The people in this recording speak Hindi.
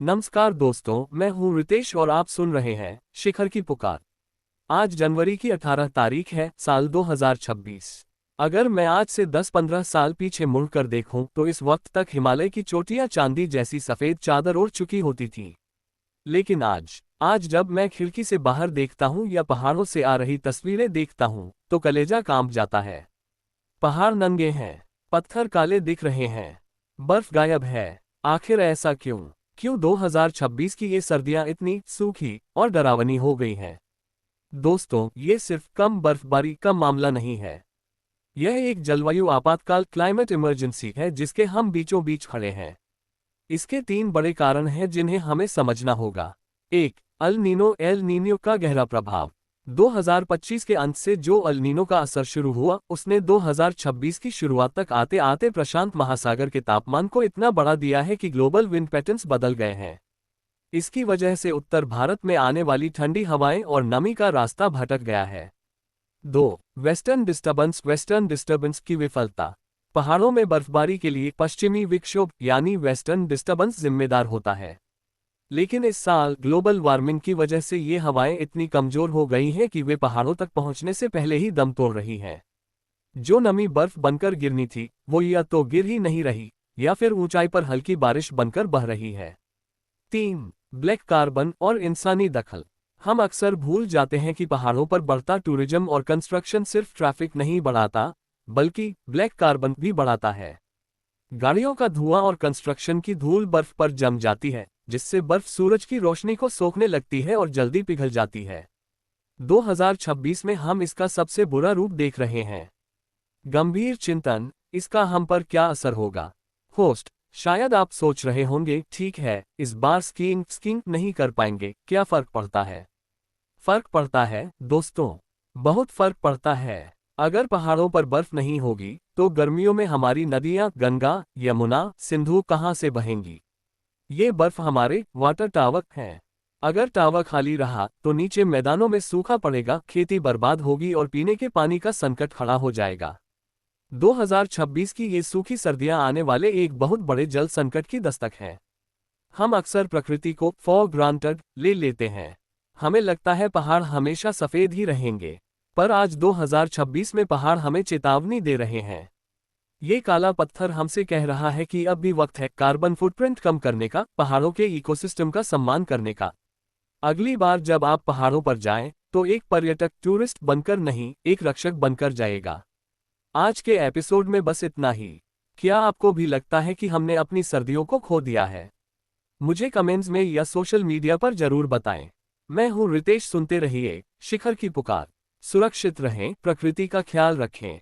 नमस्कार दोस्तों, मैं हूं रितेश और आप सुन रहे हैं शिखर की पुकार। आज जनवरी की 18 तारीख है, साल 2026। अगर मैं आज से 10-15 साल पीछे मुड़कर देखूं तो इस वक्त तक हिमालय की चोटियां चांदी जैसी सफेद चादर ओढ़ चुकी होती थी। लेकिन आज जब मैं खिड़की से बाहर देखता हूं या पहाड़ों से आ रही तस्वीरें देखता हूं तो कलेजा कांप जाता है। पहाड़ नंगे हैं, पत्थर काले दिख रहे हैं, बर्फ गायब है। आखिर ऐसा क्यों? क्यों 2026 की ये सर्दियां इतनी सूखी और डरावनी हो गई हैं? दोस्तों, ये सिर्फ कम बर्फबारी का मामला नहीं है। यह एक जलवायु आपातकाल क्लाइमेट इमरजेंसी है जिसके हम बीचों बीच खड़े हैं। इसके 3 बड़े कारण हैं जिन्हें हमें समझना होगा। 1. एल नीनो का गहरा प्रभाव। 2025 के अंत से जो एल नीनो का असर शुरू हुआ उसने 2026 की शुरुआत तक आते आते प्रशांत महासागर के तापमान को इतना बढ़ा दिया है कि ग्लोबल विंड पैटर्न्स बदल गए हैं। इसकी वजह से उत्तर भारत में आने वाली ठंडी हवाएं और नमी का रास्ता भटक गया है। 2. वेस्टर्न डिस्टर्बेंस की विफलता। पहाड़ों में बर्फबारी के लिए पश्चिमी विक्षोभ यानी वेस्टर्न डिस्टर्बेंस जिम्मेदार होता है। लेकिन इस साल ग्लोबल वार्मिंग की वजह से ये हवाएं इतनी कमजोर हो गई हैं कि वे पहाड़ों तक पहुंचने से पहले ही दम तोड़ रही हैं। जो नमी बर्फ बनकर गिरनी थी वो या तो गिर ही नहीं रही या फिर ऊंचाई पर हल्की बारिश बनकर बह रही है। 3. ब्लैक कार्बन और इंसानी दखल। हम अक्सर भूल जाते हैं कि पहाड़ों पर बढ़ता टूरिज्म और कंस्ट्रक्शन सिर्फ ट्रैफिक नहीं बढ़ाता बल्कि ब्लैक कार्बन भी बढ़ाता है। गाड़ियों का धुआं और कंस्ट्रक्शन की धूल बर्फ पर जम जाती है जिससे बर्फ सूरज की रोशनी को सोखने लगती है और जल्दी पिघल जाती है। 2026 में हम इसका सबसे बुरा रूप देख रहे हैं। गंभीर चिंतन, इसका हम पर क्या असर होगा? होस्ट, शायद आप सोच रहे होंगे, ठीक है, इस बार स्कीइंग नहीं कर पाएंगे, क्या फर्क पड़ता है? फर्क पड़ता है दोस्तों, बहुत फर्क पड़ता है। अगर पहाड़ों पर बर्फ नहीं होगी तो गर्मियों में हमारी नदियां गंगा, यमुना, सिंधु कहां से बहेंगी? ये बर्फ हमारे वाटर टावर हैं। अगर टावर खाली रहा तो नीचे मैदानों में सूखा पड़ेगा, खेती बर्बाद होगी और पीने के पानी का संकट खड़ा हो जाएगा। 2026 की ये सूखी सर्दियां आने वाले एक बहुत बड़े जल संकट की दस्तक हैं। हम अक्सर प्रकृति को फॉर ग्रांटेड ले लेते हैं। हमें लगता है पहाड़ हमेशा सफेद ही रहेंगे, पर आज 2026 में पहाड़ हमें चेतावनी दे रहे हैं। ये काला पत्थर हमसे कह रहा है कि अब भी वक्त है कार्बन फुटप्रिंट कम करने का, पहाड़ों के इकोसिस्टम का सम्मान करने का। अगली बार जब आप पहाड़ों पर जाएं, तो एक पर्यटक टूरिस्ट बनकर नहीं, एक रक्षक बनकर जाएगा। आज के एपिसोड में बस इतना ही। क्या आपको भी लगता है कि हमने अपनी सर्दियों को खो दिया है? मुझे कमेंट्स में या सोशल मीडिया पर जरूर बताएं। मैं हूं रितेश, सुनते रहिए शिखर की पुकार। सुरक्षित रहें, प्रकृति का ख्याल रखें।